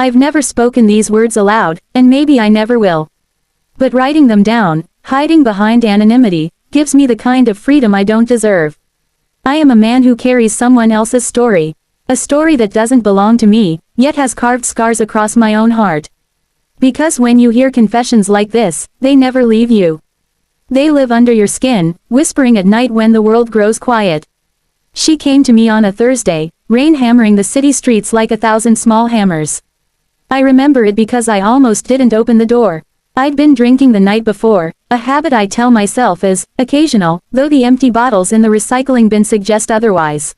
I've never spoken these words aloud, and maybe I never will. But writing them down, hiding behind anonymity, gives me the kind of freedom I don't deserve. I am a man who carries someone else's story. A story that doesn't belong to me, yet has carved scars across my own heart. Because when you hear confessions like this, they never leave you. They live under your skin, whispering at night when the world grows quiet. She came to me on a Thursday, rain hammering the city streets like 1,000 small hammers. I remember it because I almost didn't open the door. I'd been drinking the night before, a habit I tell myself is occasional, though the empty bottles in the recycling bin suggest otherwise.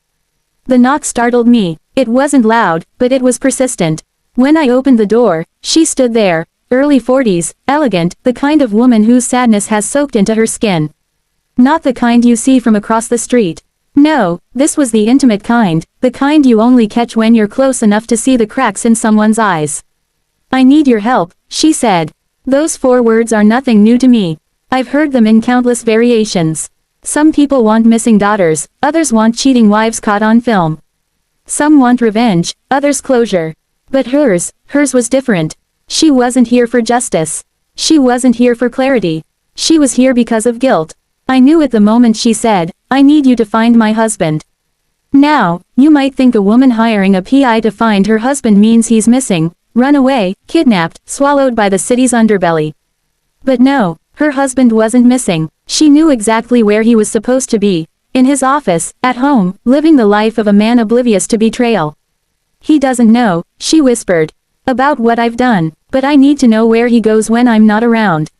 The knock startled me. It wasn't loud, but it was persistent. When I opened the door, she stood there, early 40s, elegant, the kind of woman whose sadness has soaked into her skin. Not the kind you see from across the street. No, this was the intimate kind, the kind you only catch when you're close enough to see the cracks in someone's eyes. "I need your help," she said. Those 4 words are nothing new to me. I've heard them in countless variations. Some people want missing daughters, others want cheating wives caught on film. Some want revenge, others closure. But hers was different. She wasn't here for justice. She wasn't here for clarity. She was here because of guilt. I knew at the moment she said, "I need you to find my husband." Now, you might think a woman hiring a PI to find her husband means he's missing, run away, kidnapped, swallowed by the city's underbelly. But no, her husband wasn't missing. She knew exactly where he was supposed to be. In his office, at home, living the life of a man oblivious to betrayal. "He doesn't know," she whispered, "about what I've done, but I need to know where he goes when I'm not around.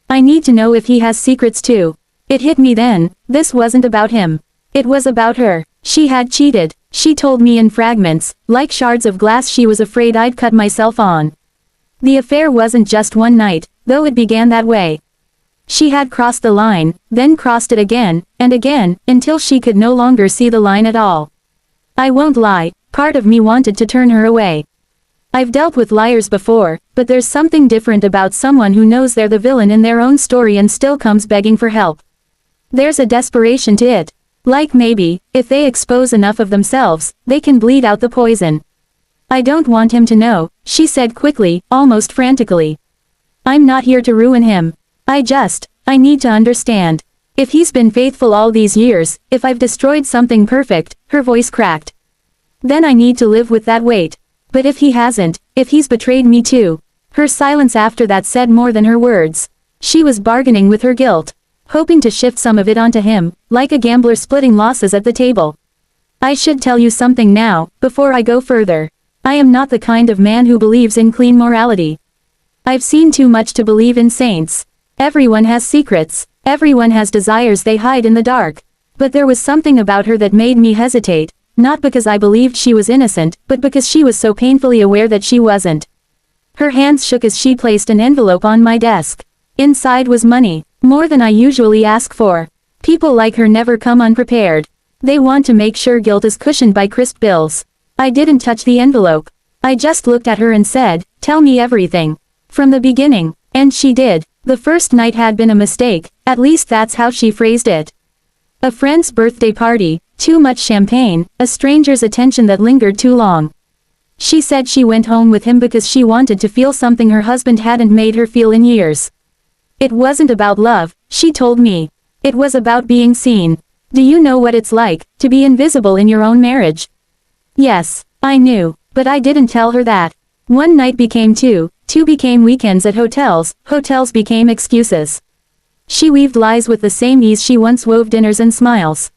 I need to know if he has secrets too." It hit me then, this wasn't about him. It was about her. She had cheated. She told me in fragments, like shards of glass she was afraid I'd cut myself on. The affair wasn't just one night, though it began that way. She had crossed the line, then crossed it again, and again, until she could no longer see the line at all. I won't lie, part of me wanted to turn her away. I've dealt with liars before, but there's something different about someone who knows they're the villain in their own story and still comes begging for help. There's a desperation to it. Like maybe, if they expose enough of themselves, they can bleed out the poison. "I don't want him to know," she said quickly, almost frantically. "I'm not here to ruin him. I need to understand. If he's been faithful all these years, if I've destroyed something perfect," her voice cracked. "Then I need to live with that weight. But if he hasn't, if he's betrayed me too." Her silence after that said more than her words. She was bargaining with her guilt, hoping to shift some of it onto him, like a gambler splitting losses at the table. "I should tell you something now, before I go further. I am not the kind of man who believes in clean morality. I've seen too much to believe in saints. Everyone has secrets. Everyone has desires they hide in the dark. But there was something about her that made me hesitate, not because I believed she was innocent, but because she was so painfully aware that she wasn't." Her hands shook as she placed an envelope on my desk. Inside was money, more than I usually ask for. People like her never come unprepared. They want to make sure guilt is cushioned by crisp bills. I didn't touch the envelope. I just looked at her and said, "Tell me everything. From the beginning." And she did. The first night had been a mistake, at least that's how she phrased it. A friend's birthday party, too much champagne, a stranger's attention that lingered too long. She said she went home with him because she wanted to feel something her husband hadn't made her feel in years. It wasn't about love, she told me. It was about being seen. "Do you know what it's like, to be invisible in your own marriage?" Yes, I knew, but I didn't tell her that. One night became two became weekends at hotels became excuses. She weaved lies with the same ease she once wove dinners and smiles.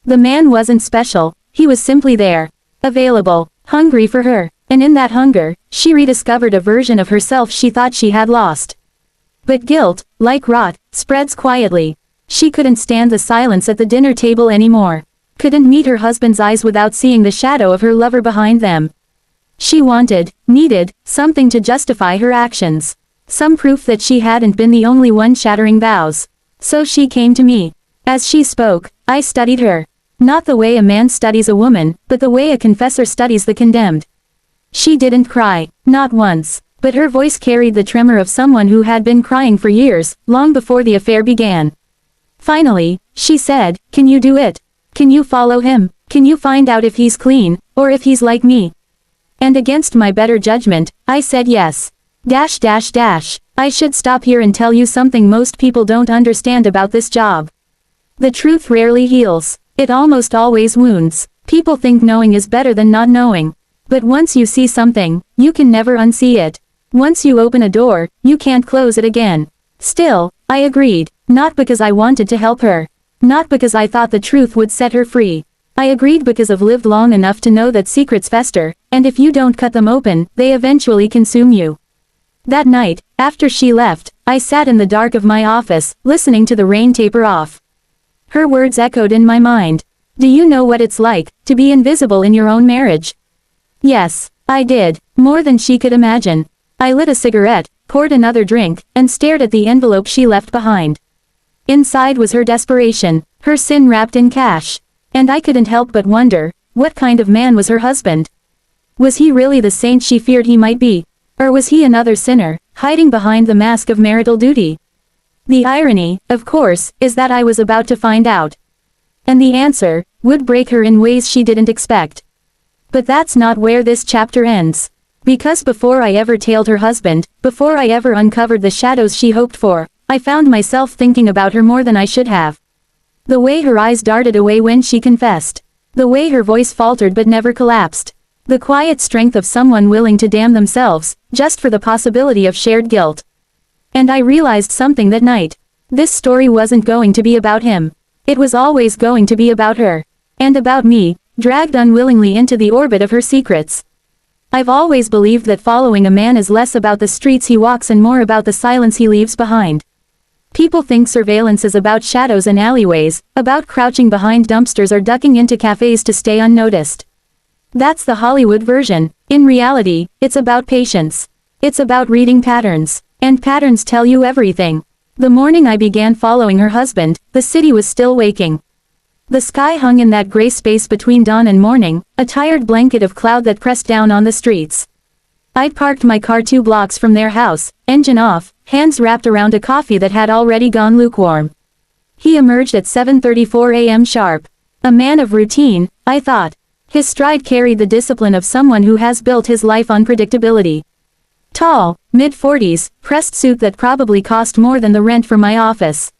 The man wasn't special, he was simply there. Available, hungry for her, and in that hunger, she rediscovered a version of herself she thought she had lost. But guilt, like rot, spreads quietly. She couldn't stand the silence at the dinner table anymore. Couldn't meet her husband's eyes without seeing the shadow of her lover behind them. She needed, something to justify her actions. Some proof that she hadn't been the only one shattering vows. So she came to me. As she spoke, I studied her. Not the way a man studies a woman, but the way a confessor studies the condemned. She didn't cry, not once, but her voice carried the tremor of someone who had been crying for years, long before the affair began. Finally, she said, "Can you do it? Can you follow him? Can you find out if he's clean, or if he's like me?" And against my better judgment, I said yes. I should stop here and tell you something most people don't understand about this job. The truth rarely heals. It almost always wounds. People think knowing is better than not knowing. But once you see something, you can never unsee it. Once you open a door, you can't close it again. Still, I agreed. Not because I wanted to help her. Not because I thought the truth would set her free. I agreed because I've lived long enough to know that secrets fester, and if you don't cut them open, they eventually consume you. That night, after she left, I sat in the dark of my office, listening to the rain taper off. Her words echoed in my mind. Do you know what it's like, to be invisible in your own marriage? Yes, I did, more than she could imagine. I lit a cigarette, poured another drink, and stared at the envelope she left behind. Inside was her desperation, her sin wrapped in cash. And I couldn't help but wonder, what kind of man was her husband? Was he really the saint she feared he might be? Or was he another sinner, hiding behind the mask of marital duty? The irony, of course, is that I was about to find out. And the answer would break her in ways she didn't expect. But that's not where this chapter ends. Because before I ever tailed her husband, before I ever uncovered the shadows she hoped for, I found myself thinking about her more than I should have. The way her eyes darted away when she confessed. The way her voice faltered but never collapsed. The quiet strength of someone willing to damn themselves, just for the possibility of shared guilt. And I realized something that night. This story wasn't going to be about him. It was always going to be about her. And about me, dragged unwillingly into the orbit of her secrets. I've always believed that following a man is less about the streets he walks and more about the silence he leaves behind. People think surveillance is about shadows and alleyways, about crouching behind dumpsters or ducking into cafes to stay unnoticed. That's the Hollywood version. In reality, it's about patience. It's about reading patterns. And patterns tell you everything. The morning I began following her husband, the city was still waking. The sky hung in that gray space between dawn and morning, a tired blanket of cloud that pressed down on the streets. I'd parked my car 2 blocks from their house, engine off, hands wrapped around a coffee that had already gone lukewarm. He emerged at 7:34 a.m. sharp. A man of routine, I thought. His stride carried the discipline of someone who has built his life on predictability. Tall, mid-40s, pressed suit that probably cost more than the rent for my office.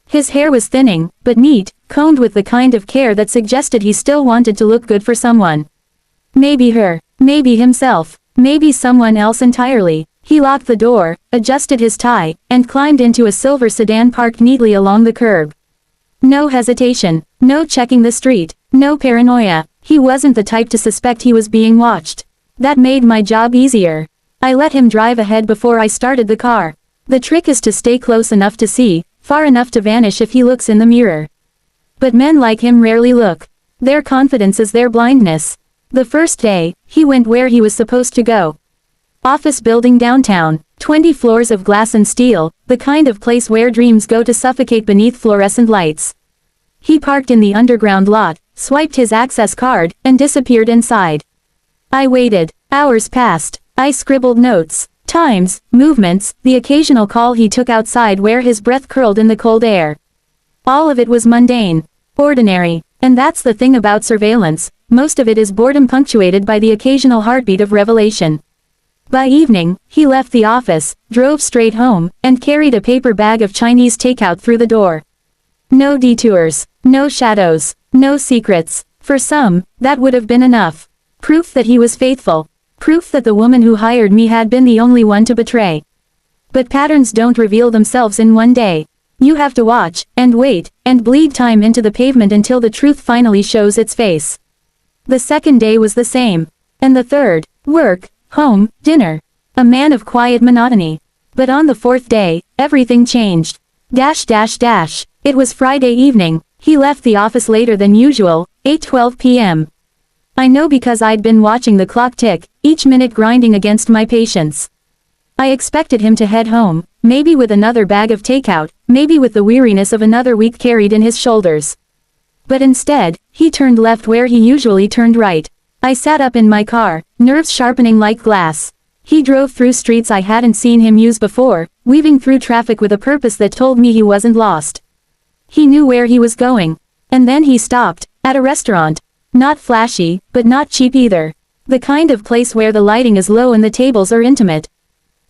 His hair was thinning, but neat, combed with the kind of care that suggested he still wanted to look good for someone. Maybe her, maybe himself, maybe someone else entirely. He locked the door, adjusted his tie, and climbed into a silver sedan parked neatly along the curb. No hesitation, no checking the street, no paranoia. He wasn't the type to suspect he was being watched. That made my job easier. I let him drive ahead before I started the car. The trick is to stay close enough to see, far enough to vanish if he looks in the mirror. But men like him rarely look. Their confidence is their blindness. The first day, he went where he was supposed to go. Office building downtown, 20 floors of glass and steel, the kind of place where dreams go to suffocate beneath fluorescent lights. He parked in the underground lot, swiped his access card, and disappeared inside. I waited. Hours passed. I scribbled notes, times, movements, the occasional call he took outside where his breath curled in the cold air. All of it was mundane, ordinary, and that's the thing about surveillance, most of it is boredom punctuated by the occasional heartbeat of revelation. By evening, he left the office, drove straight home, and carried a paper bag of Chinese takeout through the door. No detours, no shadows, no secrets. For some, that would have been enough. Proof that he was faithful. Proof that the woman who hired me had been the only one to betray. But patterns don't reveal themselves in one day. You have to watch, and wait, and bleed time into the pavement until the truth finally shows its face. The second day was the same. And the third, work, home, dinner. A man of quiet monotony. But on the fourth day, everything changed. It was Friday evening. He left the office later than usual, 8:12 p.m. I know because I'd been watching the clock tick, each minute grinding against my patience. I expected him to head home, maybe with another bag of takeout, maybe with the weariness of another week carried in his shoulders. But instead, he turned left where he usually turned right. I sat up in my car, nerves sharpening like glass. He drove through streets I hadn't seen him use before, weaving through traffic with a purpose that told me he wasn't lost. He knew where he was going. And then he stopped, at a restaurant. Not flashy, but not cheap either. The kind of place where the lighting is low and the tables are intimate.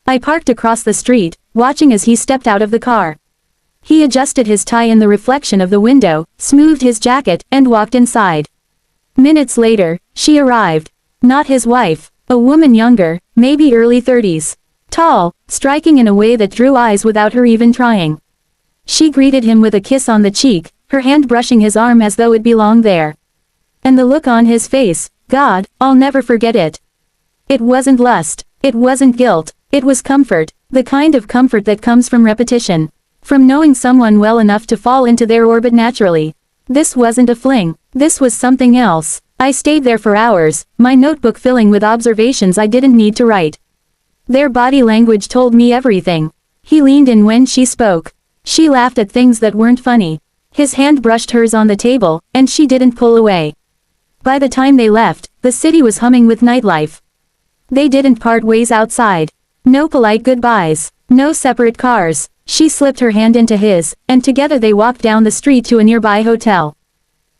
I parked across the street, watching as he stepped out of the car. He adjusted his tie in the reflection of the window, smoothed his jacket, and walked inside. Minutes later, she arrived. Not his wife, a woman younger, maybe early 30s. Tall, striking in a way that drew eyes without her even trying. She greeted him with a kiss on the cheek, her hand brushing his arm as though it belonged there. And the look on his face, God, I'll never forget it. It wasn't lust, it wasn't guilt, it was comfort, the kind of comfort that comes from repetition. From knowing someone well enough to fall into their orbit naturally. This wasn't a fling, this was something else. I stayed there for hours, my notebook filling with observations I didn't need to write. Their body language told me everything. He leaned in when she spoke. She laughed at things that weren't funny. His hand brushed hers on the table, and she didn't pull away. By the time they left, the city was humming with nightlife. They didn't part ways outside. No polite goodbyes. No separate cars. She slipped her hand into his, and together they walked down the street to a nearby hotel.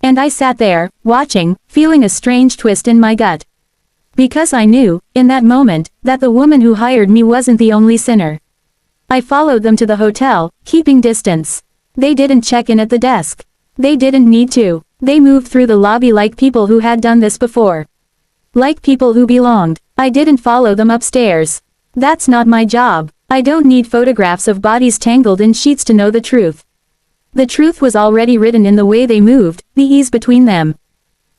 And I sat there, watching, feeling a strange twist in my gut. Because I knew, in that moment, that the woman who hired me wasn't the only sinner. I followed them to the hotel, keeping distance. They didn't check in at the desk. They didn't need to. They moved through the lobby like people who had done this before. Like people who belonged. I didn't follow them upstairs. That's not my job. I don't need photographs of bodies tangled in sheets to know the truth. The truth was already written in the way they moved, the ease between them.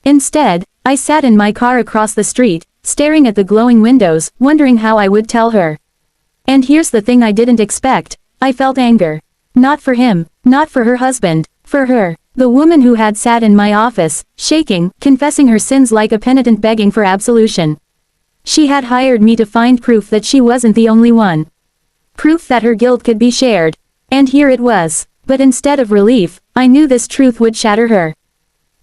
Instead, I sat in my car across the street, staring at the glowing windows, wondering how I would tell her. And here's the thing I didn't expect, I felt anger. Not for him, not for her husband, for her, the woman who had sat in my office, shaking, confessing her sins like a penitent begging for absolution. She had hired me to find proof that she wasn't the only one. Proof that her guilt could be shared. And here it was. But instead of relief, I knew this truth would shatter her.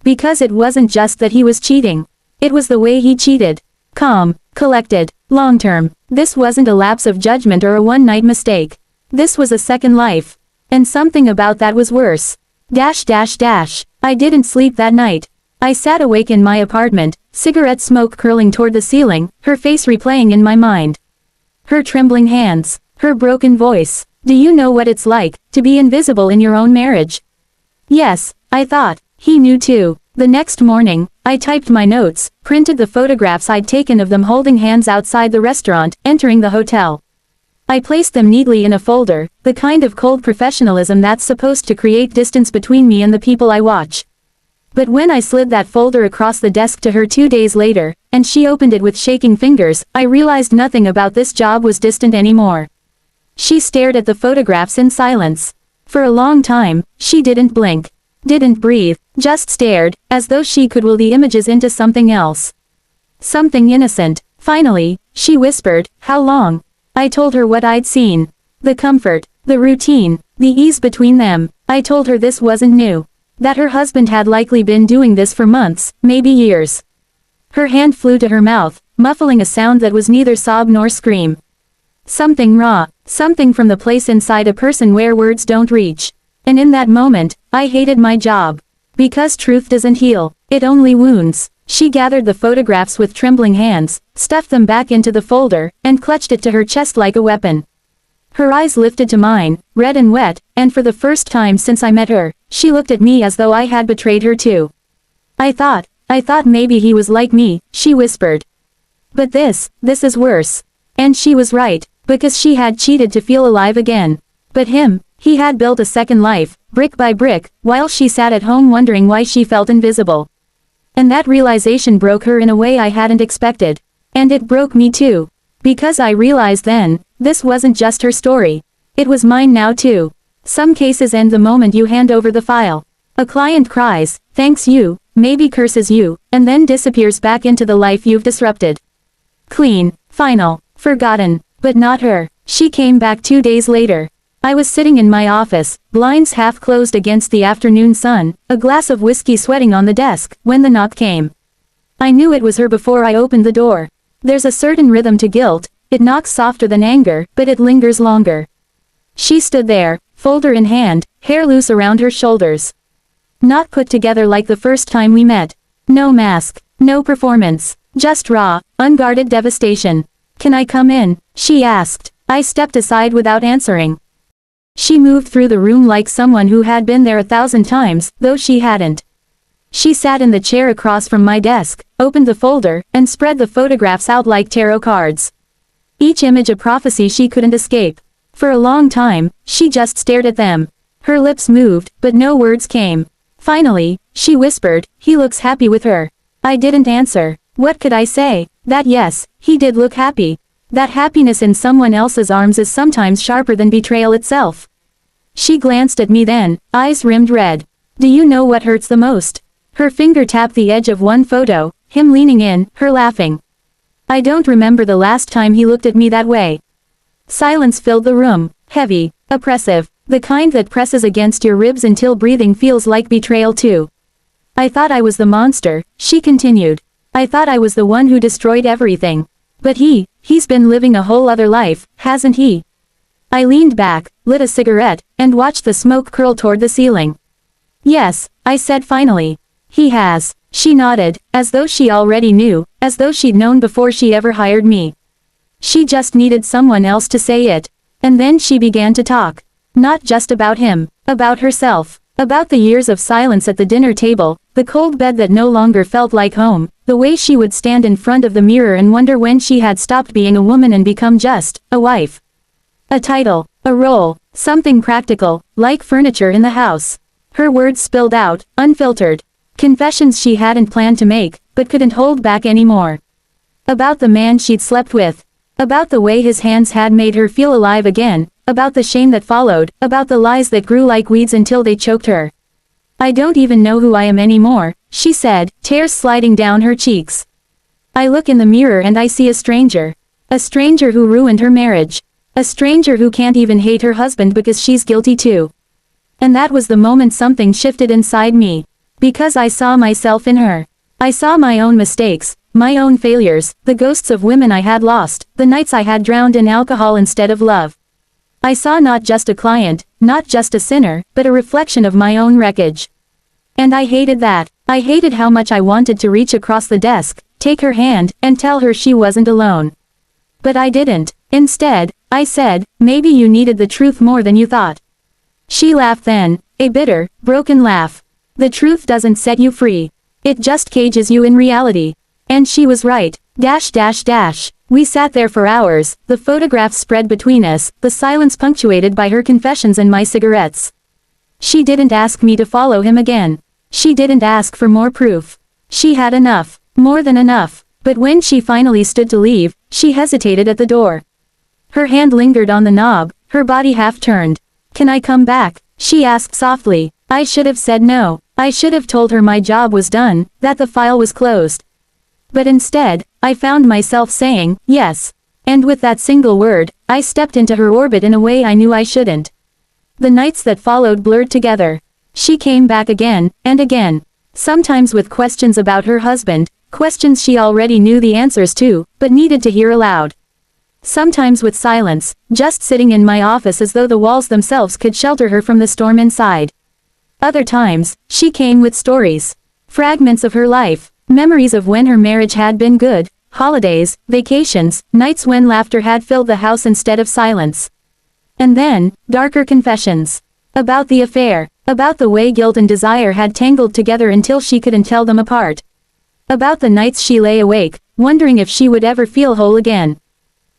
Because it wasn't just that he was cheating. It was the way he cheated. Calm, collected, long-term. This wasn't a lapse of judgment or a one-night mistake. This was a second life. And something about that was worse. I didn't sleep that night. I sat awake in my apartment, cigarette smoke curling toward the ceiling, her face replaying in my mind. Her trembling hands. Her broken voice. Do you know what it's like, to be invisible in your own marriage? Yes, I thought. He knew too. The next morning, I typed my notes, printed the photographs I'd taken of them holding hands outside the restaurant, entering the hotel. I placed them neatly in a folder, the kind of cold professionalism that's supposed to create distance between me and the people I watch. But when I slid that folder across the desk to her 2 days later, and she opened it with shaking fingers, I realized nothing about this job was distant anymore. She stared at the photographs in silence. For a long time, she didn't blink. Didn't breathe, just stared, as though she could will the images into something else. Something innocent. Finally, she whispered, "How long?" I told her what I'd seen. The comfort, the routine, the ease between them. I told her this wasn't new. That her husband had likely been doing this for months, maybe years. Her hand flew to her mouth, muffling a sound that was neither sob nor scream. Something raw, something from the place inside a person where words don't reach. And in that moment, I hated my job. Because truth doesn't heal, it only wounds. She gathered the photographs with trembling hands, stuffed them back into the folder, and clutched it to her chest like a weapon. Her eyes lifted to mine, red and wet, and for the first time since I met her, she looked at me as though I had betrayed her too. I thought maybe he was like me, she whispered. But this is worse. And she was right. Because she had cheated to feel alive again. But him, he had built a second life, brick by brick, while she sat at home wondering why she felt invisible. And that realization broke her in a way I hadn't expected. And it broke me too. Because I realized then, this wasn't just her story. It was mine now too. Some cases end the moment you hand over the file. A client cries, thanks you, maybe curses you, and then disappears back into the life you've disrupted. Clean, final, forgotten. But not her. She came back 2 days later. I was sitting in my office, blinds half closed against the afternoon sun, a glass of whiskey sweating on the desk, when the knock came. I knew it was her before I opened the door. There's a certain rhythm to guilt, it knocks softer than anger, but it lingers longer. She stood there, folder in hand, hair loose around her shoulders. Not put together like the first time we met. No mask, no performance. Just raw, unguarded devastation. "Can I come in?" she asked. I stepped aside without answering. She moved through the room like someone who had been there 1,000 times, though she hadn't. She sat in the chair across from my desk, opened the folder, and spread the photographs out like tarot cards. Each image a prophecy she couldn't escape. For a long time, she just stared at them. Her lips moved, but no words came. Finally, she whispered, "He looks happy with her." I didn't answer. What could I say? That yes, he did look happy. That happiness in someone else's arms is sometimes sharper than betrayal itself. She glanced at me then, eyes rimmed red. "Do you know what hurts the most?" Her finger tapped the edge of one photo, him leaning in, her laughing. I don't remember the last time he looked at me that way. Silence filled the room, heavy, oppressive, the kind that presses against your ribs until breathing feels like betrayal too. "I thought I was the monster," she continued. "I thought I was the one who destroyed everything. But he's been living a whole other life, hasn't he?" I leaned back, lit a cigarette, and watched the smoke curl toward the ceiling. "Yes," I said finally. "He has." She nodded, as though she already knew, as though she'd known before she ever hired me. She just needed someone else to say it. And then she began to talk. Not just about him, about herself, about the years of silence at the dinner table, the cold bed that no longer felt like home, the way she would stand in front of the mirror and wonder when she had stopped being a woman and become just a wife. A title, a role, something practical, like furniture in the house. Her words spilled out, unfiltered. Confessions she hadn't planned to make, but couldn't hold back anymore. About the man she'd slept with. About the way his hands had made her feel alive again, about the shame that followed, about the lies that grew like weeds until they choked her. "I don't even know who I am anymore," she said, tears sliding down her cheeks. "I look in the mirror and I see a stranger. A stranger who ruined her marriage. A stranger who can't even hate her husband because she's guilty too." And that was the moment something shifted inside me. Because I saw myself in her. I saw my own mistakes, my own failures, the ghosts of women I had lost, the nights I had drowned in alcohol instead of love. I saw not just a client, not just a sinner, but a reflection of my own wreckage. And I hated that. I hated how much I wanted to reach across the desk, take her hand, and tell her she wasn't alone. But I didn't. Instead, I said, "Maybe you needed the truth more than you thought." She laughed then, a bitter, broken laugh. "The truth doesn't set you free. It just cages you in reality." And she was right. We sat there for hours, the photographs spread between us, the silence punctuated by her confessions and my cigarettes. She didn't ask me to follow him again. She didn't ask for more proof. She had enough, more than enough. But when she finally stood to leave, she hesitated at the door. Her hand lingered on the knob, her body half turned. "Can I come back?" she asked softly. I should have said no. I should have told her my job was done, that the file was closed. But instead, I found myself saying, yes. And with that single word, I stepped into her orbit in a way I knew I shouldn't. The nights that followed blurred together. She came back again, and again. Sometimes with questions about her husband, questions she already knew the answers to, but needed to hear aloud. Sometimes with silence, just sitting in my office as though the walls themselves could shelter her from the storm inside. Other times, she came with stories. Fragments of her life, memories of when her marriage had been good, holidays, vacations, nights when laughter had filled the house instead of silence. And then, darker confessions. About the affair, about the way guilt and desire had tangled together until she couldn't tell them apart. About the nights she lay awake, wondering if she would ever feel whole again.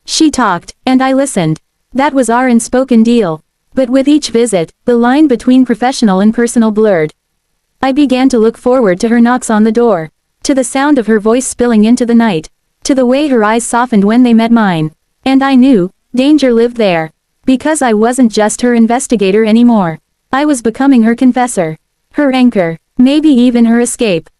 She talked, and I listened. That was our unspoken deal. But with each visit, the line between professional and personal blurred. I began to look forward to her knocks on the door. To the sound of her voice spilling into the night. To the way her eyes softened when they met mine. And I knew, danger lived there. Because I wasn't just her investigator anymore. I was becoming her confessor. Her anchor. Maybe even her escape.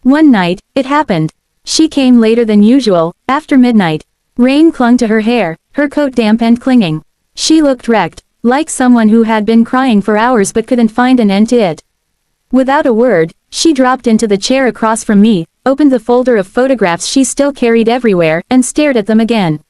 One night, it happened. She came later than usual, after midnight. Rain clung to her hair, her coat damp and clinging. She looked wrecked, like someone who had been crying for hours but couldn't find an end to it. Without a word, she dropped into the chair across from me, opened the folder of photographs she still carried everywhere, and stared at them again.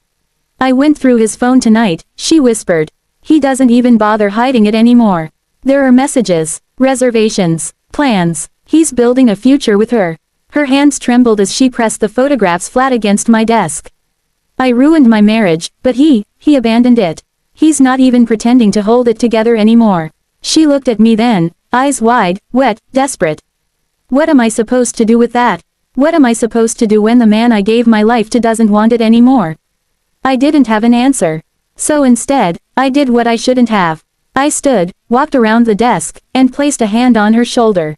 I went through his phone tonight, she whispered. He doesn't even bother hiding it anymore. There are messages, reservations, plans. He's building a future with her. Her hands trembled as she pressed the photographs flat against my desk. I ruined my marriage, but he abandoned it. He's not even pretending to hold it together anymore. She looked at me then, eyes wide, wet, desperate. What am I supposed to do with that? What am I supposed to do when the man I gave my life to doesn't want it anymore? I didn't have an answer. So instead, I did what I shouldn't have. I stood, walked around the desk, and placed a hand on her shoulder.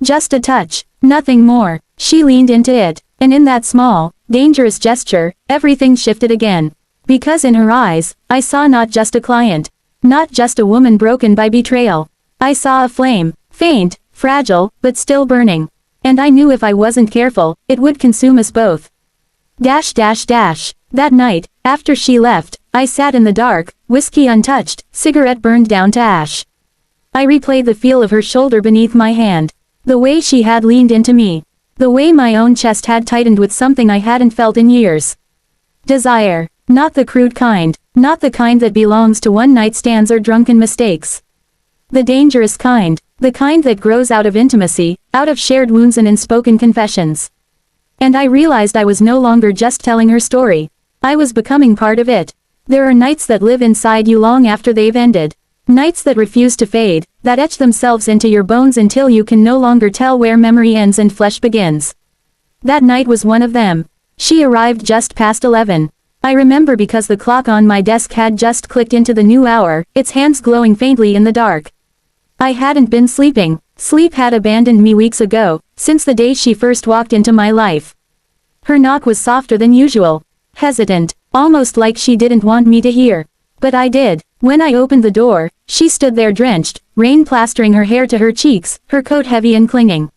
Just a touch, nothing more. She leaned into it, and in that small, dangerous gesture, everything shifted again. Because in her eyes, I saw not just a client. Not just a woman broken by betrayal. I saw a flame, faint, fragile, but still burning. And I knew if I wasn't careful, it would consume us both. That night, after she left, I sat in the dark, whiskey untouched, cigarette burned down to ash. I replayed the feel of her shoulder beneath my hand. The way she had leaned into me. The way my own chest had tightened with something I hadn't felt in years. Desire. Not the crude kind. Not the kind that belongs to one-night stands or drunken mistakes. The dangerous kind. The kind that grows out of intimacy, out of shared wounds and unspoken confessions. And I realized I was no longer just telling her story. I was becoming part of it. There are nights that live inside you long after they've ended. Nights that refuse to fade, that etch themselves into your bones until you can no longer tell where memory ends and flesh begins. That night was one of them. She arrived just past 11. I remember because the clock on my desk had just clicked into the new hour, its hands glowing faintly in the dark. I hadn't been sleeping. Sleep had abandoned me weeks ago, since the day she first walked into my life. Her knock was softer than usual. Hesitant, almost like she didn't want me to hear. But I did. When I opened the door, she stood there drenched, rain plastering her hair to her cheeks, her coat heavy and clinging.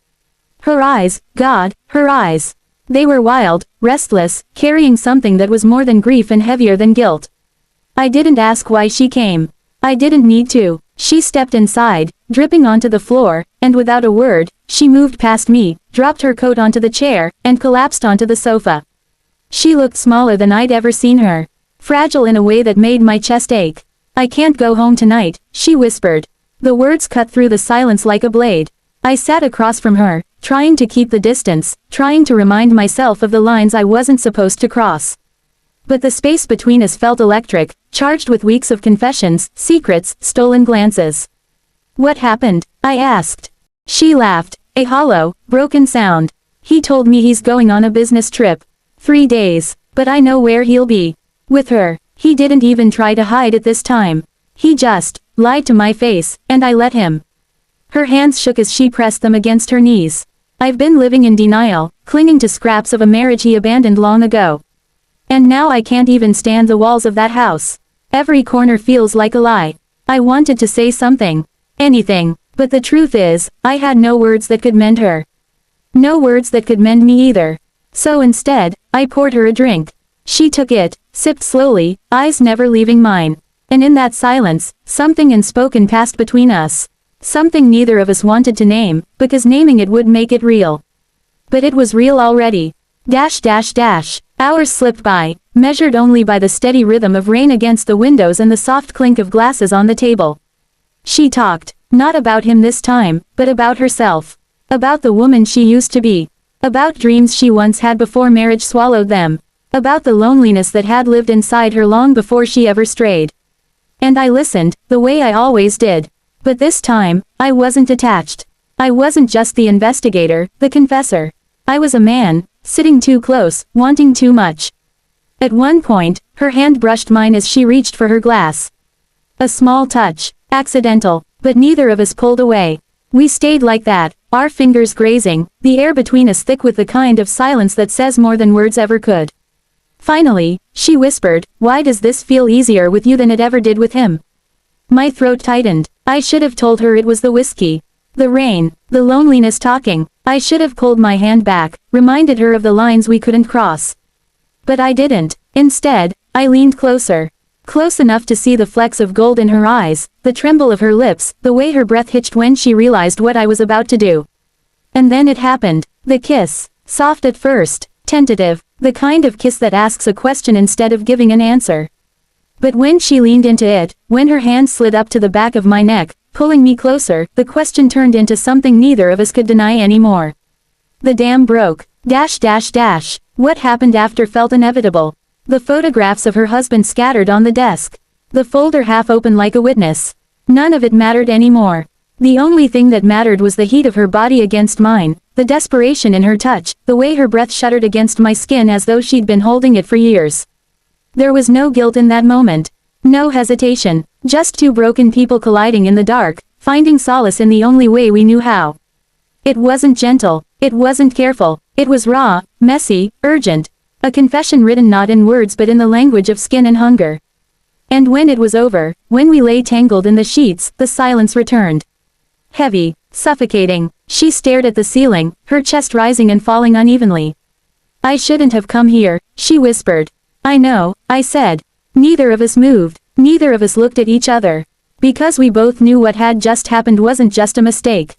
Her eyes, God, her eyes. They were wild, restless, carrying something that was more than grief and heavier than guilt. I didn't ask why she came. I didn't need to. She stepped inside, dripping onto the floor, and without a word, she moved past me, dropped her coat onto the chair, and collapsed onto the sofa. She looked smaller than I'd ever seen her. Fragile in a way that made my chest ache. I can't go home tonight, she whispered. The words cut through the silence like a blade. I sat across from her, trying to keep the distance, trying to remind myself of the lines I wasn't supposed to cross. But the space between us felt electric, charged with weeks of confessions, secrets, stolen glances. What happened? I asked. She laughed, a hollow, broken sound. He told me he's going on a business trip. 3 days, but I know where he'll be. With her. He didn't even try to hide it this time. He just lied to my face, and I let him. Her hands shook as she pressed them against her knees. I've been living in denial, clinging to scraps of a marriage he abandoned long ago. And now I can't even stand the walls of that house. Every corner feels like a lie. I wanted to say something. Anything. But the truth is, I had no words that could mend her. No words that could mend me either. So instead, I poured her a drink. She took it, sipped slowly, eyes never leaving mine. And in that silence, something unspoken passed between us. Something neither of us wanted to name, because naming it would make it real. But it was real already. Hours slipped by, measured only by the steady rhythm of rain against the windows and the soft clink of glasses on the table. She talked, not about him this time, but about herself. About the woman she used to be. About dreams she once had before marriage swallowed them. About the loneliness that had lived inside her long before she ever strayed. And I listened, the way I always did. But this time, I wasn't detached. I wasn't just the investigator, the confessor. I was a man, sitting too close, wanting too much. At one point, her hand brushed mine as she reached for her glass. A small touch, accidental, but neither of us pulled away. We stayed like that, our fingers grazing, the air between us thick with the kind of silence that says more than words ever could. Finally, she whispered, "Why does this feel easier with you than it ever did with him?" My throat tightened. I should have told her it was the whiskey. The rain, the loneliness talking. I should have pulled my hand back, reminded her of the lines we couldn't cross. But I didn't. Instead, I leaned closer. Close enough to see the flecks of gold in her eyes, the tremble of her lips, the way her breath hitched when she realized what I was about to do. And then it happened. The kiss. Soft at first, tentative, the kind of kiss that asks a question instead of giving an answer. But when she leaned into it, when her hand slid up to the back of my neck, pulling me closer, the question turned into something neither of us could deny anymore. The dam broke. Dash dash dash. What happened after felt inevitable. The photographs of her husband scattered on the desk. The folder half open like a witness. None of it mattered anymore. The only thing that mattered was the heat of her body against mine, the desperation in her touch, the way her breath shuddered against my skin as though she'd been holding it for years. There was no guilt in that moment. No hesitation. Just two broken people colliding in the dark, finding solace in the only way we knew how. It wasn't gentle. It wasn't careful. It was raw, messy, urgent. A confession written not in words but in the language of skin and hunger. And when it was over, when we lay tangled in the sheets, the silence returned. Heavy, suffocating. She stared at the ceiling, her chest rising and falling unevenly. I shouldn't have come here, she whispered. I know, I said. Neither of us moved. Neither of us looked at each other. Because we both knew what had just happened wasn't just a mistake.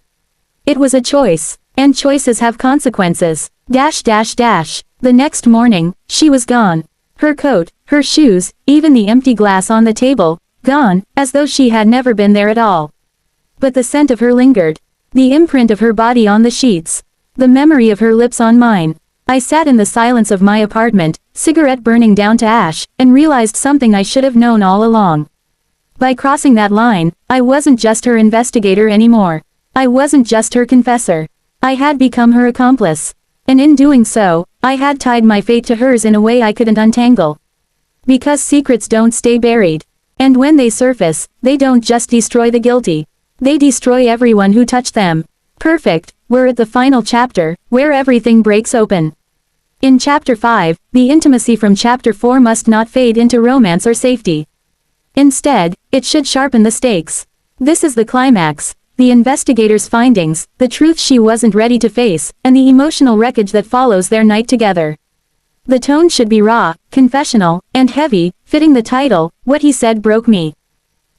It was a choice. And choices have consequences. Dash dash dash. The next morning, she was gone. Her coat, her shoes, even the empty glass on the table, gone, as though she had never been there at all. But the scent of her lingered. The imprint of her body on the sheets. The memory of her lips on mine. I sat in the silence of my apartment, cigarette burning down to ash, and realized something I should have known all along. By crossing that line, I wasn't just her investigator anymore. I wasn't just her confessor. I had become her accomplice. And in doing so, I had tied my fate to hers in a way I couldn't untangle. Because secrets don't stay buried. And when they surface, they don't just destroy the guilty. They destroy everyone who touched them. Perfect, we're at the final chapter, where everything breaks open. In Chapter 5, the intimacy from Chapter 4 must not fade into romance or safety. Instead, it should sharpen the stakes. This is the climax. The investigator's findings, the truth she wasn't ready to face, and the emotional wreckage that follows their night together. The tone should be raw, confessional, and heavy, fitting the title, What He Said Broke Me.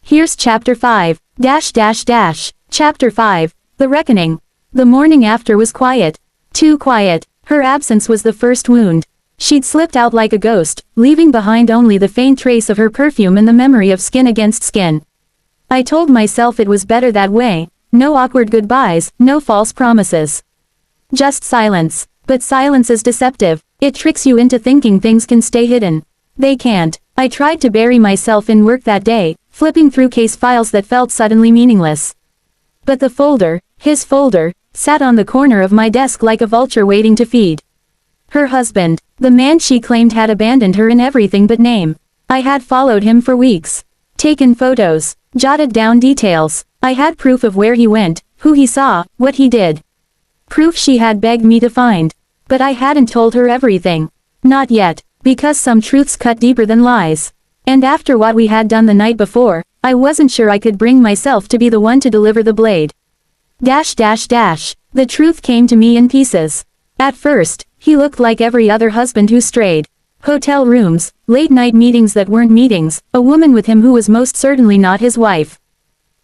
Here's Chapter 5, dash dash dash. Chapter 5, The Reckoning. The morning after was quiet. Too quiet. Her absence was the first wound. She'd slipped out like a ghost, leaving behind only the faint trace of her perfume and the memory of skin against skin. I told myself it was better that way. No awkward goodbyes, no false promises. Just silence. But silence is deceptive. It tricks you into thinking things can stay hidden. They can't. I tried to bury myself in work that day, flipping through case files that felt suddenly meaningless. But the folder, his folder, sat on the corner of my desk like a vulture waiting to feed. Her husband, the man she claimed had abandoned her in everything but name. I had followed him for weeks. Taken photos. Jotted down details. I had proof of where he went, who he saw, what he did. Proof she had begged me to find. But I hadn't told her everything. Not yet, because some truths cut deeper than lies. And after what we had done the night before, I wasn't sure I could bring myself to be the one to deliver the blade. Dash dash dash. The truth came to me in pieces. At first, he looked like every other husband who strayed. Hotel rooms, late-night meetings that weren't meetings, a woman with him who was most certainly not his wife.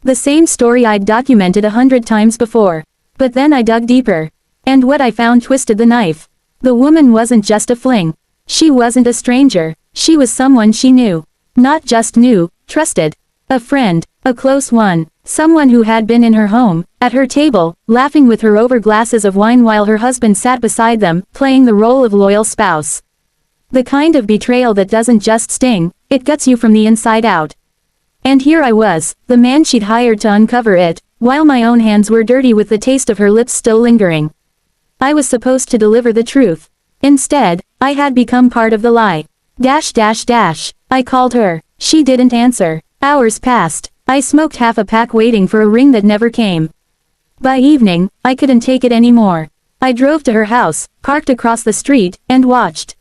The same story I'd documented 100 times before. But then I dug deeper. And what I found twisted the knife. The woman wasn't just a fling. She wasn't a stranger. She was someone she knew. Not just knew, trusted. A friend, a close one. Someone who had been in her home, at her table, laughing with her over glasses of wine while her husband sat beside them, playing the role of loyal spouse. The kind of betrayal that doesn't just sting, it guts you from the inside out. And here I was, the man she'd hired to uncover it, while my own hands were dirty with the taste of her lips still lingering. I was supposed to deliver the truth. Instead, I had become part of the lie. Dash dash dash. I called her. She didn't answer. Hours passed. I smoked half a pack waiting for a ring that never came. By evening, I couldn't take it anymore. I drove to her house, parked across the street, and watched.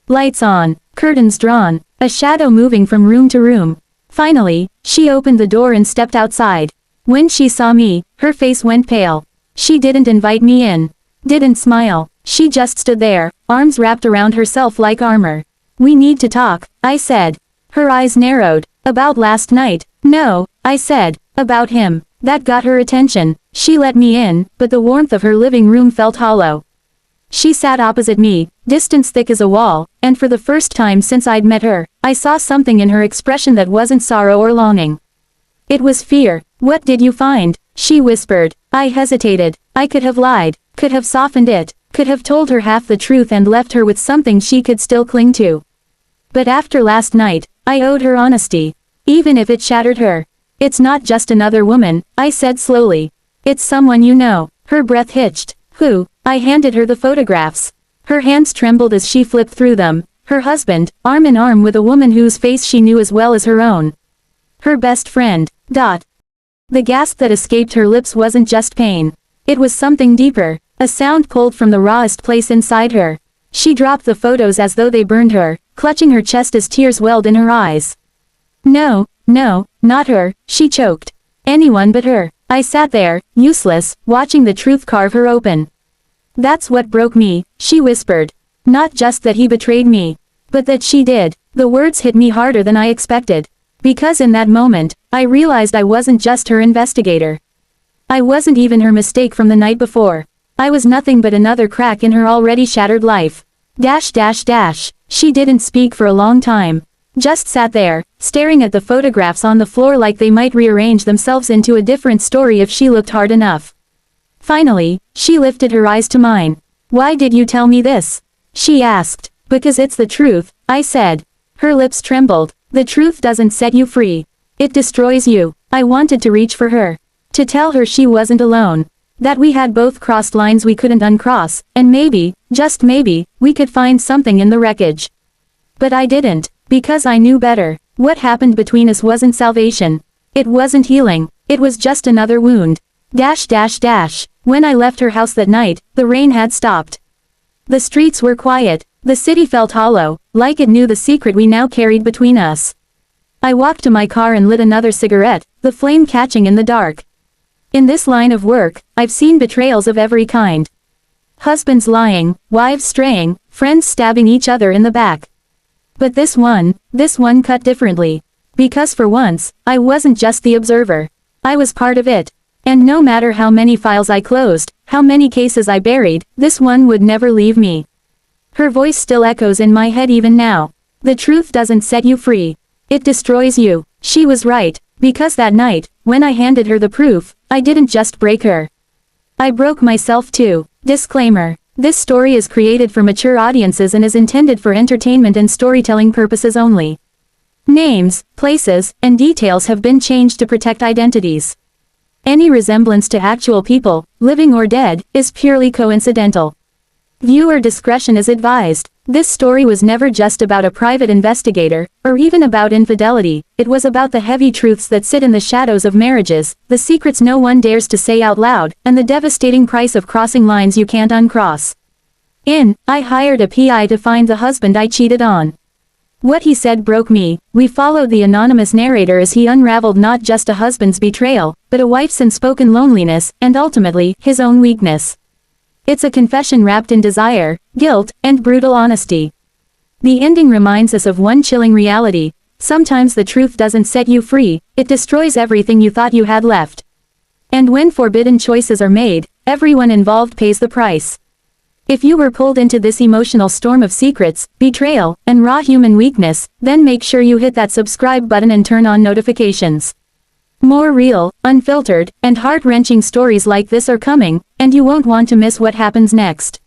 Lights on, curtains drawn, a shadow moving from room to room. Finally, she opened the door and stepped outside. When she saw me, her face went pale. She didn't invite me in. Didn't smile. She just stood there, arms wrapped around herself like armor. We need to talk, I said. Her eyes narrowed. About last night. No, I said. About him. That got her attention. She let me in, but the warmth of her living room felt hollow. She sat opposite me, distance thick as a wall, and for the first time since I'd met her, I saw something in her expression that wasn't sorrow or longing. It was fear. What did you find? she whispered. I hesitated. I could have lied, could have softened it, could have told her half the truth and left her with something she could still cling to. But after last night, I owed her honesty. Even if it shattered her. It's not just another woman, I said slowly. It's someone you know. Her breath hitched. Who? I handed her the photographs. Her hands trembled as she flipped through them. Her husband, arm in arm with a woman whose face she knew as well as her own. Her best friend. The gasp that escaped her lips wasn't just pain. It was something deeper, a sound pulled from the rawest place inside her. She dropped the photos as though they burned her, clutching her chest as tears welled in her eyes. No, not her, she choked. Anyone but her. I sat there, useless, watching the truth carve her open. That's what broke me, she whispered. Not just that he betrayed me, but that she did. The words hit me harder than I expected. Because in that moment, I realized I wasn't just her investigator. I wasn't even her mistake from the night before. I was nothing but another crack in her already shattered life. She didn't speak for a long time. Just sat there, staring at the photographs on the floor like they might rearrange themselves into a different story if she looked hard enough. Finally, she lifted her eyes to mine. Why did you tell me this? She asked. Because it's the truth, I said. Her lips trembled. The truth doesn't set you free. It destroys you. I wanted to reach for her. To tell her she wasn't alone. That we had both crossed lines we couldn't uncross, and maybe, just maybe, we could find something in the wreckage. But I didn't, because I knew better. What happened between us wasn't salvation. It wasn't healing. It was just another wound. When I left her house that night, the rain had stopped. The streets were quiet. The city felt hollow, like it knew the secret we now carried between us. I walked to my car and lit another cigarette, the flame catching in the dark. In this line of work, I've seen betrayals of every kind. Husbands lying, wives straying, friends stabbing each other in the back. But this one cut differently. Because for once, I wasn't just the observer. I was part of it. And no matter how many files I closed, how many cases I buried, this one would never leave me. Her voice still echoes in my head even now. The truth doesn't set you free. It destroys you. She was right, because that night, when I handed her the proof, I didn't just break her. I broke myself too. Disclaimer. This story is created for mature audiences and is intended for entertainment and storytelling purposes only. Names, places, and details have been changed to protect identities. Any resemblance to actual people, living or dead, is purely coincidental. Viewer discretion is advised. This story was never just about a private investigator, or even about infidelity. It was about the heavy truths that sit in the shadows of marriages, the secrets no one dares to say out loud, and the devastating price of crossing lines you can't uncross. I hired a PI to find the husband I cheated on. What he said broke me. We followed the anonymous narrator as he unraveled not just a husband's betrayal, but a wife's unspoken loneliness, and ultimately, his own weakness. It's a confession wrapped in desire, guilt, and brutal honesty. The ending reminds us of one chilling reality. Sometimes the truth doesn't set you free, it destroys everything you thought you had left. And when forbidden choices are made, everyone involved pays the price. If you were pulled into this emotional storm of secrets, betrayal, and raw human weakness, then make sure you hit that subscribe button and turn on notifications. More real, unfiltered, and heart-wrenching stories like this are coming, and you won't want to miss what happens next.